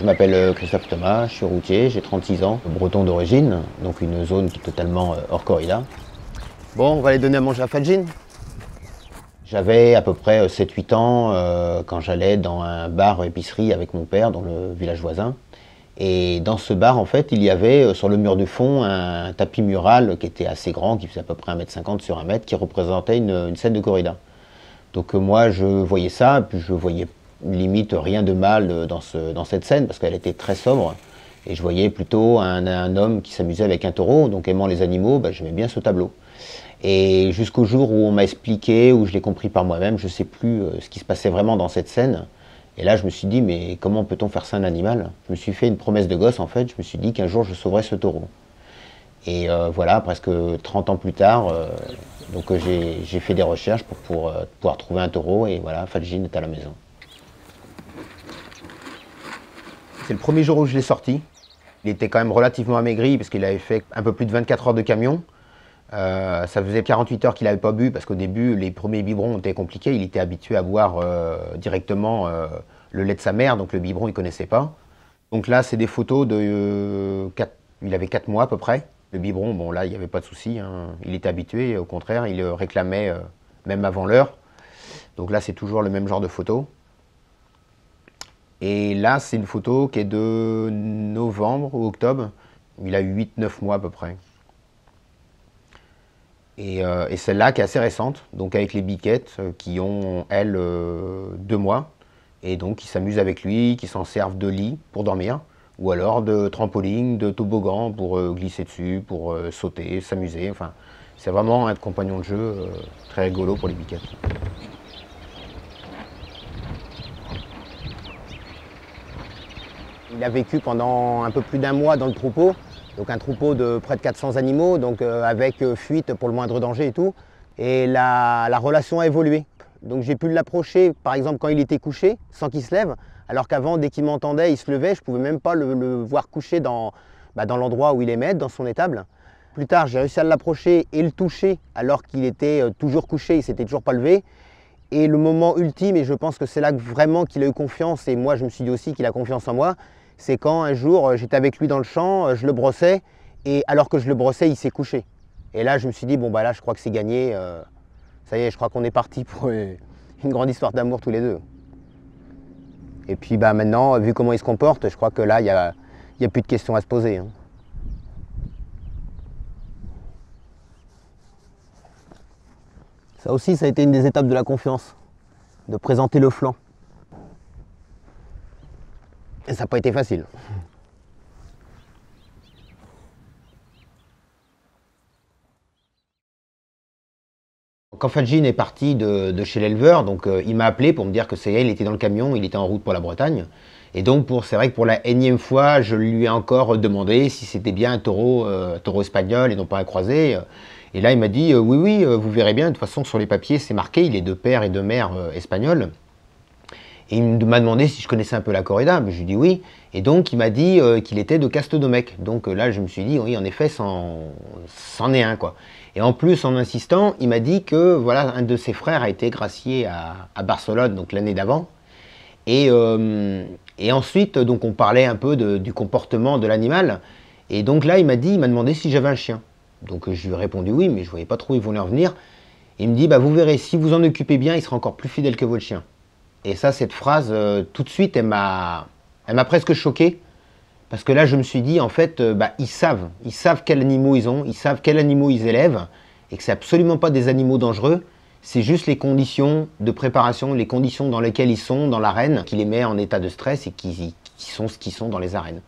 Je m'appelle Christophe Thomas, je suis routier, j'ai 36 ans, breton d'origine, donc une zone qui est totalement hors corrida. Bon, on va les donner à manger à Fadjine. J'avais à peu près 7-8 ans quand j'allais dans un bar-épicerie avec mon père dans le village voisin. Et dans ce bar, en fait, il y avait sur le mur du fond un tapis mural qui était assez grand, qui faisait à peu près 1,50 m sur 1 m, qui représentait une scène de corrida. Donc moi, je voyais ça, puis je voyais limite rien de mal dans cette scène, parce qu'elle était très sobre. Et je voyais plutôt un homme qui s'amusait avec un taureau, donc aimant les animaux, j'aimais bien ce tableau. Et jusqu'au jour où on m'a expliqué, où je l'ai compris par moi-même, je ne sais plus ce qui se passait vraiment dans cette scène. Et là, je me suis dit, mais comment peut-on faire ça à un animal? Je me suis fait une promesse de gosse, en fait. Je me suis dit qu'un jour, je sauverais ce taureau. Et voilà, presque 30 ans plus tard, j'ai fait des recherches pour pouvoir trouver un taureau. Et voilà, Fadjine est à la maison. C'est le premier jour où je l'ai sorti. Il était quand même relativement amaigri, parce qu'il avait fait un peu plus de 24 heures de camion. Ça faisait 48 heures qu'il n'avait pas bu, parce qu'au début, les premiers biberons étaient compliqués. Il était habitué à boire directement le lait de sa mère, donc le biberon, il ne connaissait pas. Donc là, c'est des photos de... il avait 4 mois à peu près. Le biberon, bon là, il n'y avait pas de souci, hein. Il était habitué, au contraire, il le réclamait même avant l'heure. Donc là, c'est toujours le même genre de photo. Et là, c'est une photo qui est de novembre ou octobre. Il a eu 8-9 mois à peu près. Et celle-là qui est assez récente, donc avec les biquettes qui ont, elles, 2 mois. Et donc qui s'amusent avec lui, qui s'en servent de lit pour dormir, ou alors de trampoline, de toboggan pour glisser dessus, pour sauter, s'amuser. Enfin, c'est vraiment un compagnon de jeu très rigolo pour les biquettes. Il a vécu pendant un peu plus d'1 mois dans le troupeau. Donc un troupeau de près de 400 animaux, donc avec fuite pour le moindre danger et tout. Et la relation a évolué. Donc j'ai pu l'approcher, par exemple, quand il était couché, sans qu'il se lève, alors qu'avant, dès qu'il m'entendait, il se levait, je ne pouvais même pas le voir couché dans l'endroit où il aimait, dans son étable. Plus tard, j'ai réussi à l'approcher et le toucher, alors qu'il était toujours couché, il ne s'était toujours pas levé. Et le moment ultime, et je pense que c'est là vraiment qu'il a eu confiance, et moi je me suis dit aussi qu'il a confiance en moi, c'est quand un jour j'étais avec lui dans le champ, je le brossais, et alors que je le brossais, il s'est couché. Et là je me suis dit, bon là je crois que c'est gagné, ça y est, je crois qu'on est parti pour une grande histoire d'amour tous les deux. Et puis maintenant, vu comment il se comporte, je crois que là, il n'y a plus de questions à se poser, hein. Ça aussi, ça a été une des étapes de la confiance, de présenter le flanc. Et ça n'a pas été facile. Quand Fadjine est parti de chez l'éleveur, donc il m'a appelé pour me dire que ça y est, il était dans le camion, il était en route pour la Bretagne. Et donc c'est vrai que pour la énième fois, je lui ai encore demandé si c'était bien un taureau espagnol et non pas un croisé. Et là il m'a dit oui, vous verrez bien, de toute façon sur les papiers c'est marqué, il est de père et de mère espagnol. Et il m'a demandé si je connaissais un peu la corrida, mais je lui ai dit oui. Et donc il m'a dit qu'il était de Castedomec. Donc là je me suis dit oui, en effet, c'en est un, quoi. Et en plus, en insistant, il m'a dit que voilà, un de ses frères a été gracié à Barcelone, donc l'année d'avant. Et ensuite, donc on parlait un peu du comportement de l'animal. Et donc là, il m'a demandé si j'avais un chien. Donc je lui ai répondu oui, mais je ne voyais pas trop où il voulait en venir. Il me dit, vous verrez, si vous en occupez bien, il sera encore plus fidèle que votre chien. Et ça, cette phrase, tout de suite, elle m'a presque choqué. Parce que là, je me suis dit, en fait, ils savent quels animaux ils ont, ils savent quels animaux ils élèvent, et que c'est absolument pas des animaux dangereux, c'est juste les conditions de préparation, les conditions dans lesquelles ils sont dans l'arène, qui les met en état de stress et qui sont ce qu'ils sont dans les arènes.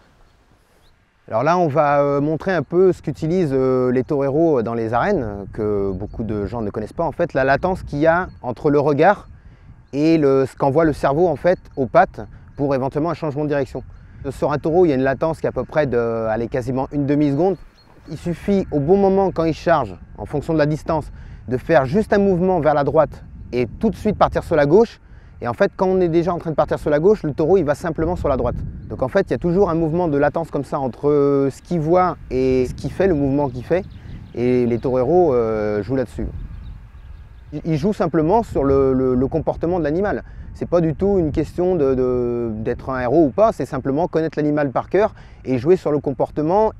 Alors là, on va montrer un peu ce qu'utilisent les toreros dans les arènes, que beaucoup de gens ne connaissent pas. En fait, la latence qu'il y a entre le regard et ce qu'envoie le cerveau en fait aux pattes pour éventuellement un changement de direction. Sur un taureau, il y a une latence qui est à peu près de quasiment une demi-seconde. Il suffit au bon moment, quand il charge, en fonction de la distance, de faire juste un mouvement vers la droite et tout de suite partir sur la gauche. Et en fait, quand on est déjà en train de partir sur la gauche, le taureau il va simplement sur la droite. Donc en fait, il y a toujours un mouvement de latence comme ça entre ce qu'il voit et ce qu'il fait, le mouvement qu'il fait. Et les toreros jouent là-dessus. Ils jouent simplement sur le comportement de l'animal. c'est pas du tout une question d'être un héros ou pas, c'est simplement connaître l'animal par cœur et jouer sur le comportement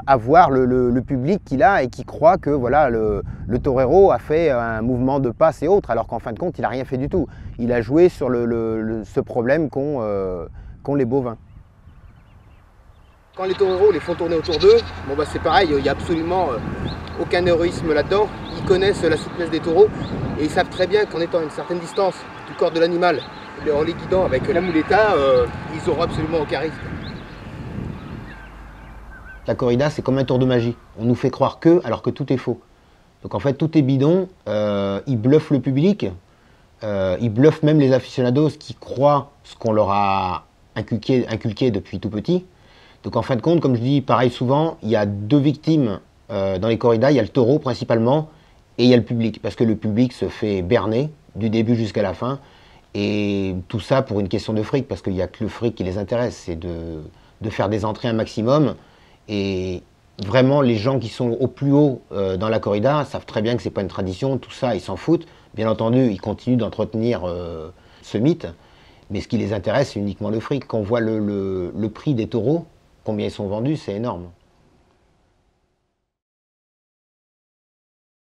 avoir le public qu'il a et qui croit que voilà, le torero a fait un mouvement de passe et autres, alors qu'en fin de compte, il n'a rien fait du tout. Il a joué sur ce problème qu'ont les bovins. Quand les toreros les font tourner autour d'eux, bon bah c'est pareil, il n'y a absolument aucun héroïsme là-dedans. Ils connaissent la souplesse des taureaux et ils savent très bien qu'en étant à une certaine distance du corps de l'animal, en les guidant avec la muleta, ils n'auront absolument aucun risque. La corrida, c'est comme un tour de magie. On nous fait croire que, alors que tout est faux. Donc en fait, tout est bidon, ils bluffent le public, ils bluffent même les aficionados qui croient ce qu'on leur a inculqué depuis tout petit. Donc en fin de compte, comme je dis pareil souvent, il y a deux victimes dans les corridas, il y a le taureau principalement et il y a le public. Parce que le public se fait berner du début jusqu'à la fin. Et tout ça pour une question de fric, parce qu'il n'y a que le fric qui les intéresse, c'est de faire des entrées un maximum. Et vraiment, les gens qui sont au plus haut dans la corrida savent très bien que ce n'est pas une tradition, tout ça, ils s'en foutent. Bien entendu, ils continuent d'entretenir ce mythe, mais ce qui les intéresse, c'est uniquement le fric. Quand on voit le prix des taureaux, combien ils sont vendus, c'est énorme.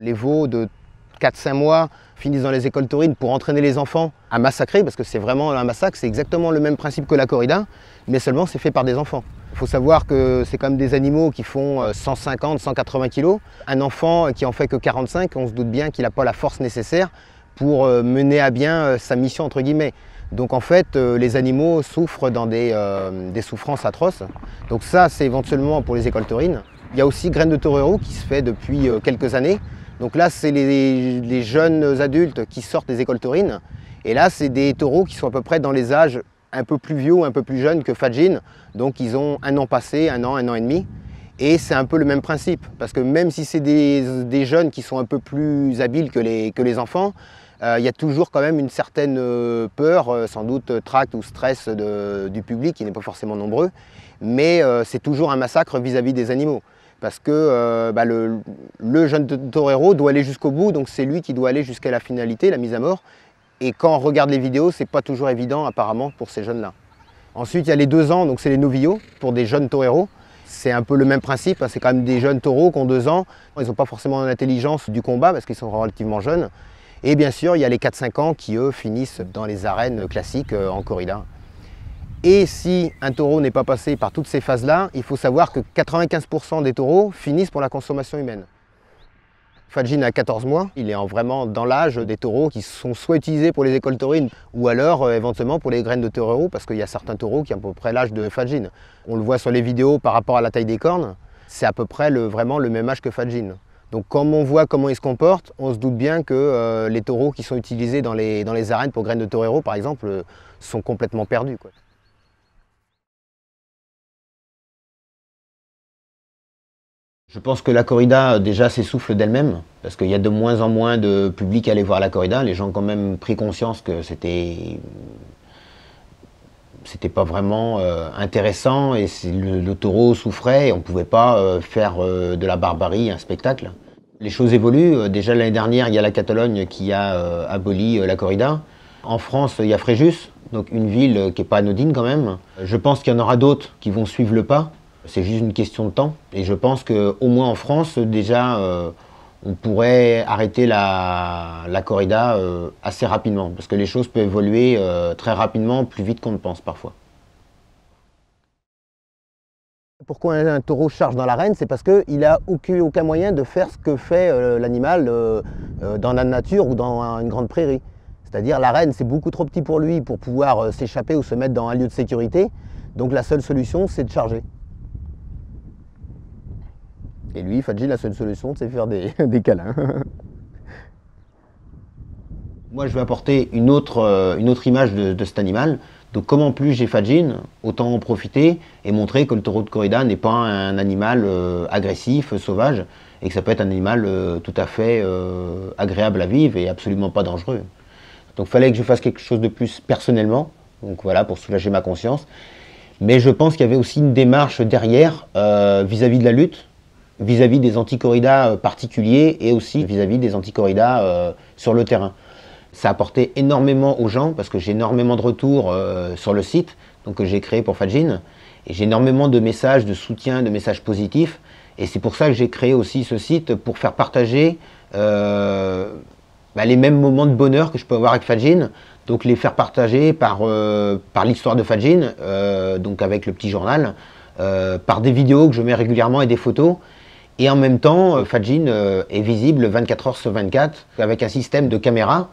Les veaux de 4-5 mois finissent dans les écoles taurines pour entraîner les enfants à massacrer, parce que c'est vraiment un massacre, c'est exactement le même principe que la corrida, mais seulement c'est fait par des enfants. Il faut savoir que c'est comme des animaux qui font 150, 180 kg. Un enfant qui en fait que 45, on se doute bien qu'il n'a pas la force nécessaire pour mener à bien sa mission entre guillemets. Donc en fait, les animaux souffrent dans des souffrances atroces. Donc ça, c'est éventuellement pour les écoles taurines. Il y a aussi Graines de Torero qui se fait depuis quelques années. Donc là, c'est les jeunes adultes qui sortent des écoles taurines. Et là, c'est des taureaux qui sont à peu près dans les âges un peu plus vieux ou un peu plus jeunes que Fadjin. Donc ils ont un an passé, un an et demi. Et c'est un peu le même principe. Parce que même si c'est des jeunes qui sont un peu plus habiles que les enfants, il y a toujours quand même une certaine peur, sans doute tract ou stress du public, qui n'est pas forcément nombreux. Mais c'est toujours un massacre vis-à-vis des animaux. Parce que le jeune torero doit aller jusqu'au bout, donc c'est lui qui doit aller jusqu'à la finalité, la mise à mort. Et quand on regarde les vidéos, c'est pas toujours évident apparemment pour ces jeunes-là. Ensuite, il y a les 2 ans, donc c'est les novillos pour des jeunes toreros. C'est un peu le même principe, hein, c'est quand même des jeunes taureaux qui ont 2 ans. Ils n'ont pas forcément l'intelligence du combat parce qu'ils sont relativement jeunes. Et bien sûr, il y a les 4-5 ans qui, eux, finissent dans les arènes classiques en corrida. Et si un taureau n'est pas passé par toutes ces phases-là, il faut savoir que 95% des taureaux finissent pour la consommation humaine. Fadjin a 14 mois, il est vraiment dans l'âge des taureaux qui sont soit utilisés pour les écoles taurines ou alors éventuellement pour les graines de torero, parce qu'il y a certains taureaux qui ont à peu près l'âge de Fadjin. On le voit sur les vidéos par rapport à la taille des cornes, c'est à peu près vraiment le même âge que Fadjin. Donc quand on voit comment ils se comportent, on se doute bien que les taureaux qui sont utilisés dans les arènes pour graines de torero par exemple sont complètement perdus, quoi. Je pense que la corrida déjà s'essouffle d'elle-même, parce qu'il y a de moins en moins de public à aller voir la corrida. Les gens ont quand même pris conscience que c'était pas vraiment intéressant et le taureau souffrait et on ne pouvait pas faire de la barbarie un spectacle. Les choses évoluent. Déjà l'année dernière, il y a la Catalogne qui a aboli la corrida. En France, il y a Fréjus, donc une ville qui n'est pas anodine quand même. Je pense qu'il y en aura d'autres qui vont suivre le pas. C'est juste une question de temps. Et je pense qu'au moins en France, déjà, on pourrait arrêter la corrida assez rapidement. Parce que les choses peuvent évoluer très rapidement, plus vite qu'on ne pense parfois. Pourquoi un taureau charge dans l'arène? C'est parce qu'il n'a aucun moyen de faire ce que fait l'animal dans la nature ou dans une grande prairie. C'est-à-dire l'arène, c'est beaucoup trop petit pour lui pour pouvoir s'échapper ou se mettre dans un lieu de sécurité. Donc la seule solution, c'est de charger. Et lui, Fadjin, la seule solution, c'est faire des câlins. Moi, je vais apporter une autre image de cet animal. Donc, comme en plus j'ai Fadjin, autant en profiter et montrer que le taureau de corrida n'est pas un animal agressif, sauvage, et que ça peut être un animal tout à fait agréable à vivre et absolument pas dangereux. Donc, il fallait que je fasse quelque chose de plus personnellement, donc voilà, pour soulager ma conscience. Mais je pense qu'il y avait aussi une démarche derrière vis-à-vis de la lutte. vis-à-vis des anti-corridas particuliers et aussi vis-à-vis des anti-corridas sur le terrain. Ça a apporté énormément aux gens parce que j'ai énormément de retours sur le site donc, que j'ai créé pour Fadjin. Et j'ai énormément de messages de soutien, de messages positifs. Et c'est pour ça que j'ai créé aussi ce site pour faire partager les mêmes moments de bonheur que je peux avoir avec Fadjin. Donc les faire partager par l'histoire de Fadjin, donc avec le petit journal, par des vidéos que je mets régulièrement et des photos. Et en même temps, Fadjin est visible 24 heures sur 24 avec un système de caméra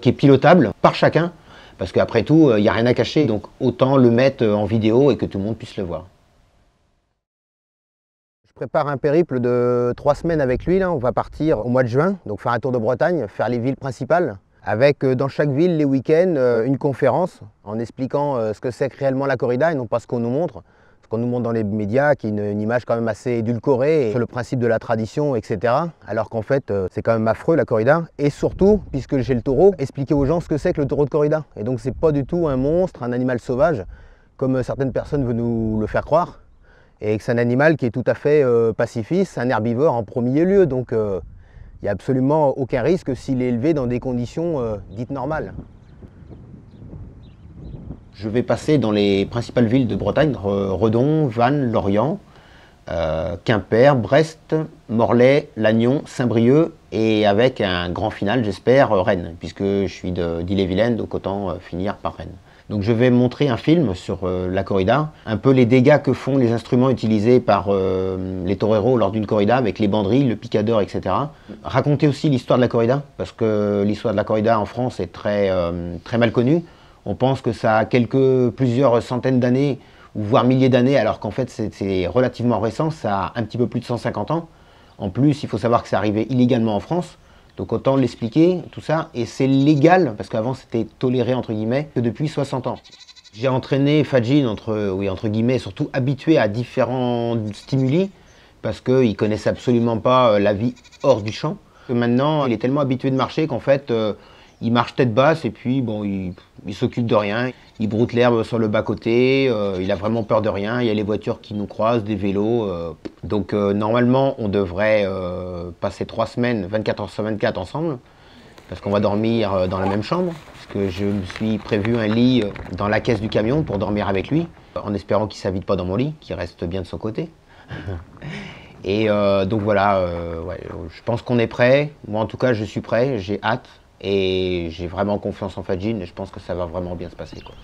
qui est pilotable par chacun. Parce qu'après tout, il n'y a rien à cacher, donc autant le mettre en vidéo et que tout le monde puisse le voir. Je prépare un périple de 3 semaines avec lui. Là. On va partir au mois de juin, donc faire un tour de Bretagne, faire les villes principales, avec dans chaque ville, les week-ends, une conférence en expliquant ce que c'est que réellement la corrida et non pas ce qu'on nous montre. Ce qu'on nous montre dans les médias, qui est une image quand même assez édulcorée sur le principe de la tradition, etc. Alors qu'en fait, c'est quand même affreux la corrida. Et surtout, puisque j'ai le taureau, expliquer aux gens ce que c'est que le taureau de corrida. Et donc c'est pas du tout un monstre, un animal sauvage, comme certaines personnes veulent nous le faire croire. Et que c'est un animal qui est tout à fait pacifiste, un herbivore en premier lieu. Donc il n'y a absolument aucun risque s'il est élevé dans des conditions dites normales. Je vais passer dans les principales villes de Bretagne, Redon, Vannes, Lorient, Quimper, Brest, Morlaix, Lannion, Saint-Brieuc et avec un grand final, j'espère, Rennes, puisque je suis d'Ille-et-Vilaine, donc autant finir par Rennes. Donc je vais montrer un film sur la corrida, un peu les dégâts que font les instruments utilisés par les toreros lors d'une corrida, avec les banderilles, le picador, etc. Raconter aussi l'histoire de la corrida, parce que l'histoire de la corrida en France est très mal connue. On pense que ça a plusieurs centaines d'années, ou voire milliers d'années, alors qu'en fait c'est relativement récent, ça a un petit peu plus de 150 ans. En plus, il faut savoir que c'est arrivé illégalement en France, donc autant l'expliquer, tout ça. Et c'est légal, parce qu'avant c'était toléré, entre guillemets, que depuis 60 ans. J'ai entraîné Fadjin, entre guillemets, surtout habitué à différents stimuli, parce qu'il ne connaissait absolument pas la vie hors du champ. Maintenant, il est tellement habitué de marcher qu'en fait, il marche tête basse et puis bon, il s'occupe de rien. Il broute l'herbe sur le bas-côté, il a vraiment peur de rien. Il y a les voitures qui nous croisent, des vélos. Donc normalement, on devrait passer 3 semaines, 24 heures sur 24 ensemble, parce qu'on va dormir dans la même chambre. Parce que je me suis prévu un lit dans la caisse du camion pour dormir avec lui, en espérant qu'il ne s'invite pas dans mon lit, qu'il reste bien de son côté. Et donc voilà, ouais, je pense qu'on est prêt. Moi en tout cas, je suis prêt, j'ai hâte. Et j'ai vraiment confiance en Fadjin et je pense que ça va vraiment bien se passer, quoi.